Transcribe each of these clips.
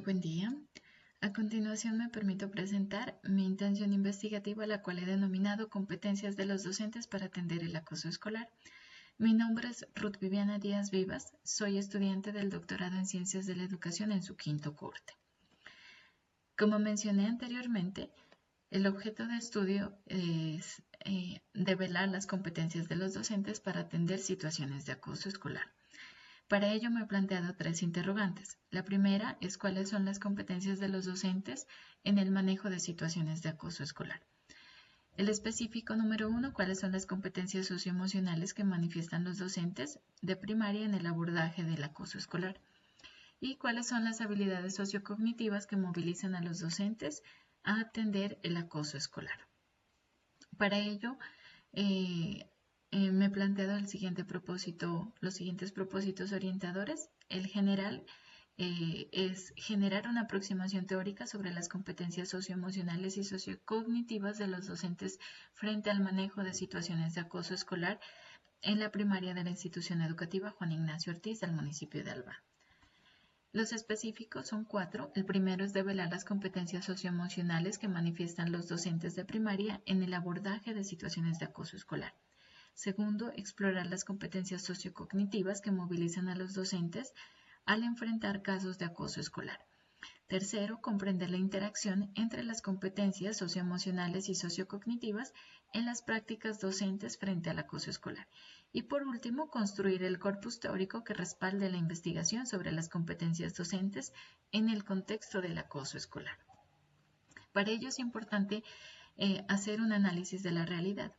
Buen día. A continuación me permito presentar mi intención investigativa, la cual he denominado Competencias de los docentes para atender el acoso escolar. Mi nombre es Ruth Viviana Díaz Vivas, soy estudiante del doctorado en Ciencias de la Educación en su quinto corte. Como mencioné anteriormente, el objeto de estudio es develar las competencias de los docentes para atender situaciones de acoso escolar. Para ello me he planteado tres interrogantes. La primera es cuáles son las competencias de los docentes en el manejo de situaciones de acoso escolar. El específico número 1, cuáles son las competencias socioemocionales que manifiestan los docentes de primaria en el abordaje del acoso escolar. Y cuáles son las habilidades sociocognitivas que movilizan a los docentes a atender el acoso escolar. Para ello, me he planteado los siguientes propósitos orientadores. El general es generar una aproximación teórica sobre las competencias socioemocionales y sociocognitivas de los docentes frente al manejo de situaciones de acoso escolar en la primaria de la institución educativa Juan Ignacio Ortiz del municipio de Alba. Los específicos son 4. El primero es develar las competencias socioemocionales que manifiestan los docentes de primaria en el abordaje de situaciones de acoso escolar. Segundo, explorar las competencias sociocognitivas que movilizan a los docentes al enfrentar casos de acoso escolar. Tercero, comprender la interacción entre las competencias socioemocionales y sociocognitivas en las prácticas docentes frente al acoso escolar. Y por último, construir el corpus teórico que respalde la investigación sobre las competencias docentes en el contexto del acoso escolar. Para ello es importante hacer un análisis de la realidad.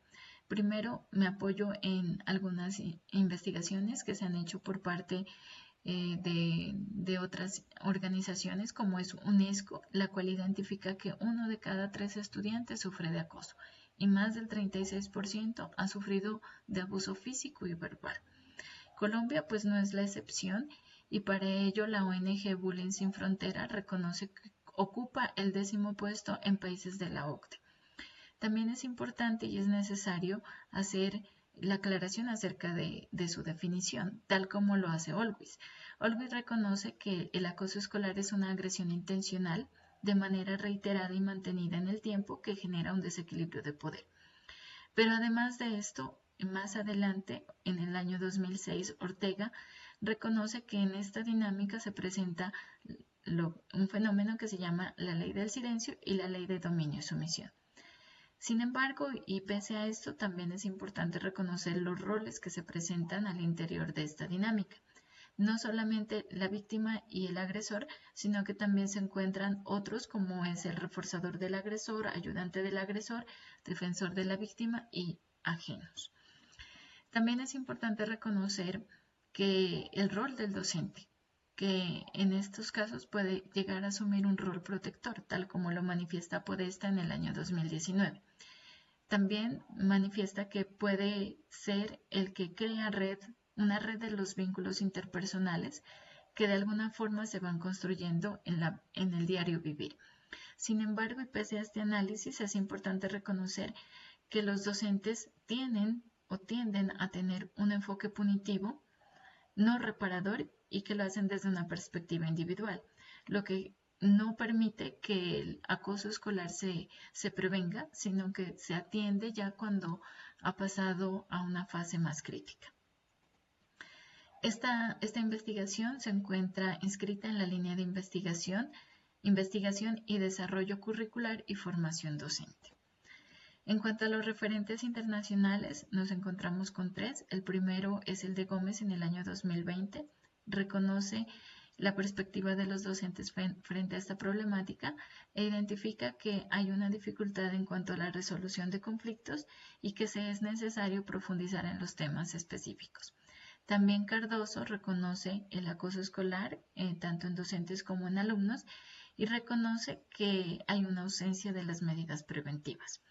Primero, me apoyo en algunas investigaciones que se han hecho por parte de otras organizaciones como es UNESCO, la cual identifica que 1 de cada 3 estudiantes sufre de acoso y más del 36% ha sufrido de abuso físico y verbal. Colombia pues no es la excepción y para ello la ONG Bullying Sin Frontera reconoce que ocupa el 10º puesto en países de la OCDE. También es importante y es necesario hacer la aclaración acerca de su definición, tal como lo hace Olwis. Olwis reconoce que el acoso escolar es una agresión intencional de manera reiterada y mantenida en el tiempo que genera un desequilibrio de poder. Pero además de esto, más adelante, en el año 2006, Ortega reconoce que en esta dinámica se presenta un fenómeno que se llama la ley del silencio y la ley de dominio y sumisión. Sin embargo, y pese a esto, también es importante reconocer los roles que se presentan al interior de esta dinámica. No solamente la víctima y el agresor, sino que también se encuentran otros como es el reforzador del agresor, ayudante del agresor, defensor de la víctima y ajenos. También es importante reconocer que el rol del docente, que en estos casos puede llegar a asumir un rol protector, tal como lo manifiesta Podesta en el año 2019. También manifiesta que puede ser el que crea una red de los vínculos interpersonales que de alguna forma se van construyendo en el diario vivir. Sin embargo, y pese a este análisis, es importante reconocer que los docentes tienden a tener un enfoque punitivo, no reparador y que lo hacen desde una perspectiva individual, lo que no permite que el acoso escolar se prevenga, sino que se atiende ya cuando ha pasado a una fase más crítica. Esta investigación se encuentra inscrita en la línea de investigación y desarrollo curricular y formación docente. En cuanto a los referentes internacionales, nos encontramos con 3. El primero es el de Gómez en el año 2020. Reconoce la perspectiva de los docentes frente a esta problemática e identifica que hay una dificultad en cuanto a la resolución de conflictos y que es necesario profundizar en los temas específicos. También Cardoso reconoce el acoso escolar, tanto en docentes como en alumnos, y reconoce que hay una ausencia de las medidas preventivas.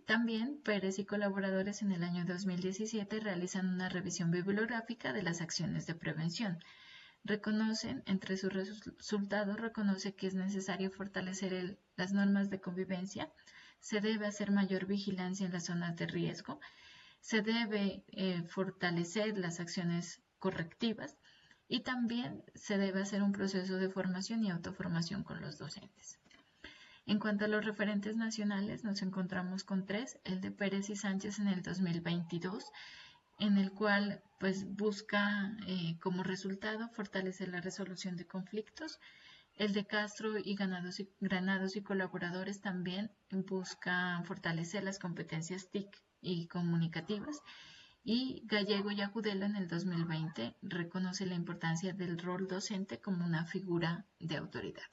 También Pérez y colaboradores en el año 2017 realizan una revisión bibliográfica de las acciones de prevención. Entre sus resultados, reconoce que es necesario fortalecer las normas de convivencia, se debe hacer mayor vigilancia en las zonas de riesgo, se debe fortalecer las acciones correctivas y también se debe hacer un proceso de formación y autoformación con los docentes. En cuanto a los referentes nacionales, nos encontramos con 3, el de Pérez y Sánchez en el 2022, en el cual pues busca como resultado fortalecer la resolución de conflictos. El de Castro y Granados y colaboradores también busca fortalecer las competencias TIC y comunicativas. Y Gallego y Agudelo en el 2020 reconoce la importancia del rol docente como una figura de autoridad.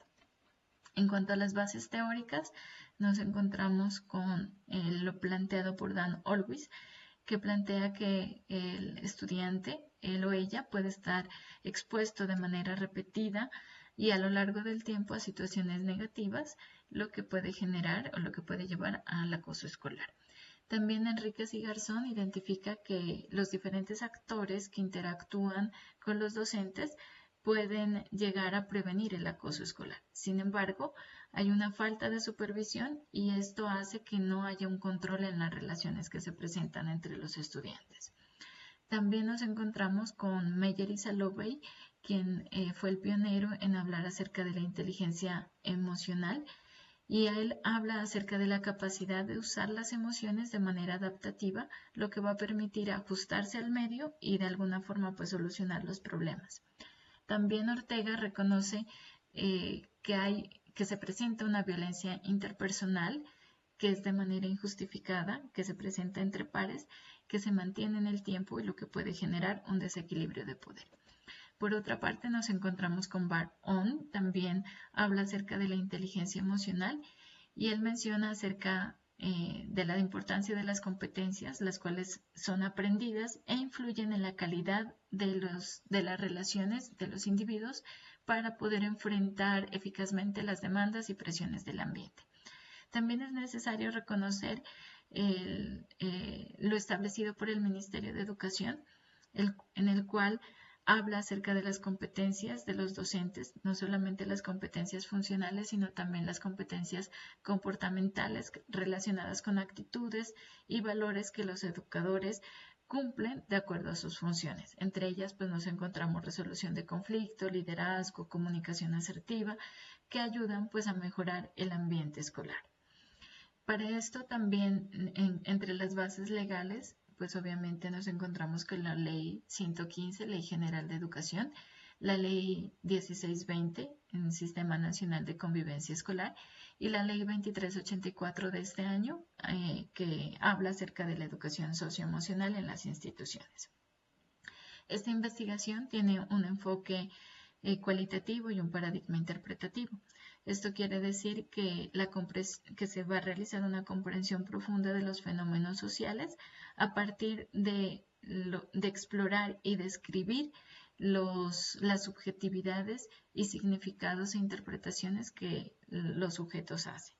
En cuanto a las bases teóricas, nos encontramos con lo planteado por Dan Olwis, que plantea que el estudiante, él o ella, puede estar expuesto de manera repetida y a lo largo del tiempo a situaciones negativas, lo que puede generar o lo que puede llevar al acoso escolar. También Enríquez y Garzón identifica que los diferentes actores que interactúan con los docentes pueden llegar a prevenir el acoso escolar. Sin embargo, hay una falta de supervisión y esto hace que no haya un control en las relaciones que se presentan entre los estudiantes. También nos encontramos con Meyer y Salovey, quien fue el pionero en hablar acerca de la inteligencia emocional, y él habla acerca de la capacidad de usar las emociones de manera adaptativa, lo que va a permitir ajustarse al medio y de alguna forma pues solucionar los problemas. También Ortega reconoce que se presenta una violencia interpersonal que es de manera injustificada, que se presenta entre pares, que se mantiene en el tiempo y lo que puede generar un desequilibrio de poder. Por otra parte, nos encontramos con Bar-On, también habla acerca de la inteligencia emocional y él menciona acerca de la importancia de las competencias, las cuales son aprendidas e influyen en la calidad de las relaciones de los individuos para poder enfrentar eficazmente las demandas y presiones del ambiente. También es necesario reconocer lo establecido por el Ministerio de Educación, en el cual habla acerca de las competencias de los docentes, no solamente las competencias funcionales, sino también las competencias comportamentales relacionadas con actitudes y valores que los educadores cumplen de acuerdo a sus funciones. Entre ellas, pues nos encontramos resolución de conflicto, liderazgo, comunicación asertiva, que ayudan pues a mejorar el ambiente escolar. Para esto también, entre las bases legales, pues obviamente nos encontramos con la Ley 115, Ley General de Educación, la Ley 1620, el Sistema Nacional de Convivencia Escolar, y la Ley 2384 de este año, que habla acerca de la educación socioemocional en las instituciones. Esta investigación tiene un enfoque cualitativo y un paradigma interpretativo. Esto quiere decir que se va a realizar una comprensión profunda de los fenómenos sociales a partir de explorar y describir las subjetividades y significados e interpretaciones que los sujetos hacen.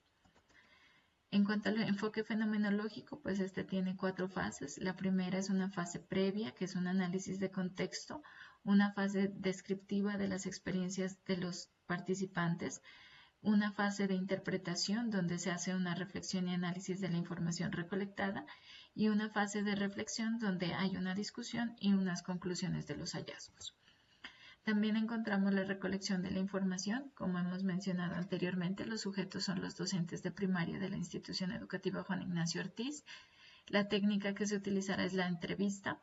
En cuanto al enfoque fenomenológico, pues este tiene 4 fases. La primera es una fase previa, que es un análisis de contexto, una fase descriptiva de las experiencias de los participantes, una fase de interpretación donde se hace una reflexión y análisis de la información recolectada y una fase de reflexión donde hay una discusión y unas conclusiones de los hallazgos. También encontramos la recolección de la información. Como hemos mencionado anteriormente, los sujetos son los docentes de primaria de la institución educativa Juan Ignacio Ortiz. La técnica que se utilizará es la entrevista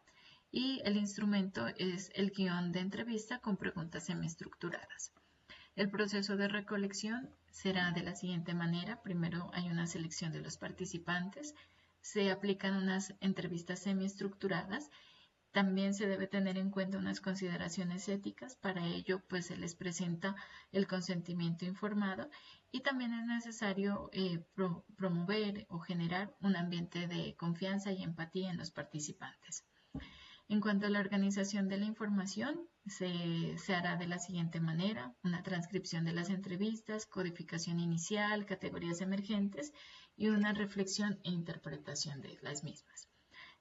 y el instrumento es el guión de entrevista con preguntas semiestructuradas. El proceso de recolección será de la siguiente manera. Primero hay una selección de los participantes, se aplican unas entrevistas semiestructuradas. También se debe tener en cuenta unas consideraciones éticas. Para ello, pues se les presenta el consentimiento informado y también es necesario promover o generar un ambiente de confianza y empatía en los participantes. En cuanto a la organización de la información, se hará de la siguiente manera: una transcripción de las entrevistas, codificación inicial, categorías emergentes y una reflexión e interpretación de las mismas.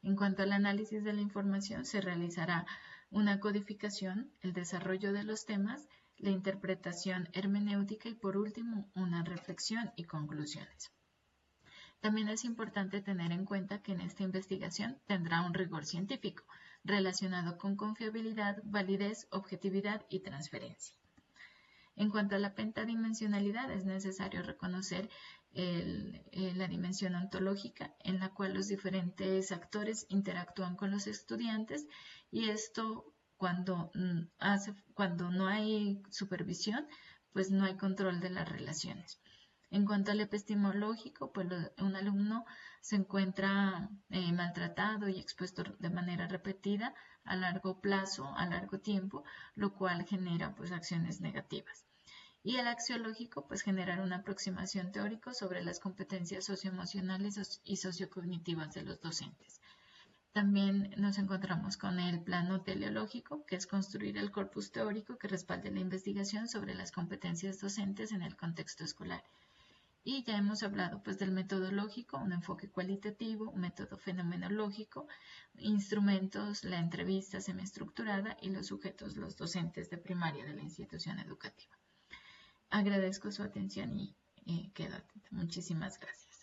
En cuanto al análisis de la información, se realizará una codificación, el desarrollo de los temas, la interpretación hermenéutica y por último una reflexión y conclusiones. También es importante tener en cuenta que en esta investigación tendrá un rigor científico, relacionado con confiabilidad, validez, objetividad y transferencia. En cuanto a la pentadimensionalidad, es necesario reconocer la dimensión ontológica en la cual los diferentes actores interactúan con los estudiantes, y esto cuando no hay supervisión, pues no hay control de las relaciones. En cuanto al epistemológico, pues un alumno se encuentra maltratado y expuesto de manera repetida a largo plazo, a largo tiempo, lo cual genera pues acciones negativas. Y el axiológico, pues generar una aproximación teórica sobre las competencias socioemocionales y sociocognitivas de los docentes. También nos encontramos con el plano teleológico, que es construir el corpus teórico que respalde la investigación sobre las competencias docentes en el contexto escolar. Y ya hemos hablado pues del metodológico, un enfoque cualitativo, un método fenomenológico, instrumentos, la entrevista semiestructurada y los sujetos, los docentes de primaria de la institución educativa. Agradezco su atención y quedo atenta. Muchísimas gracias.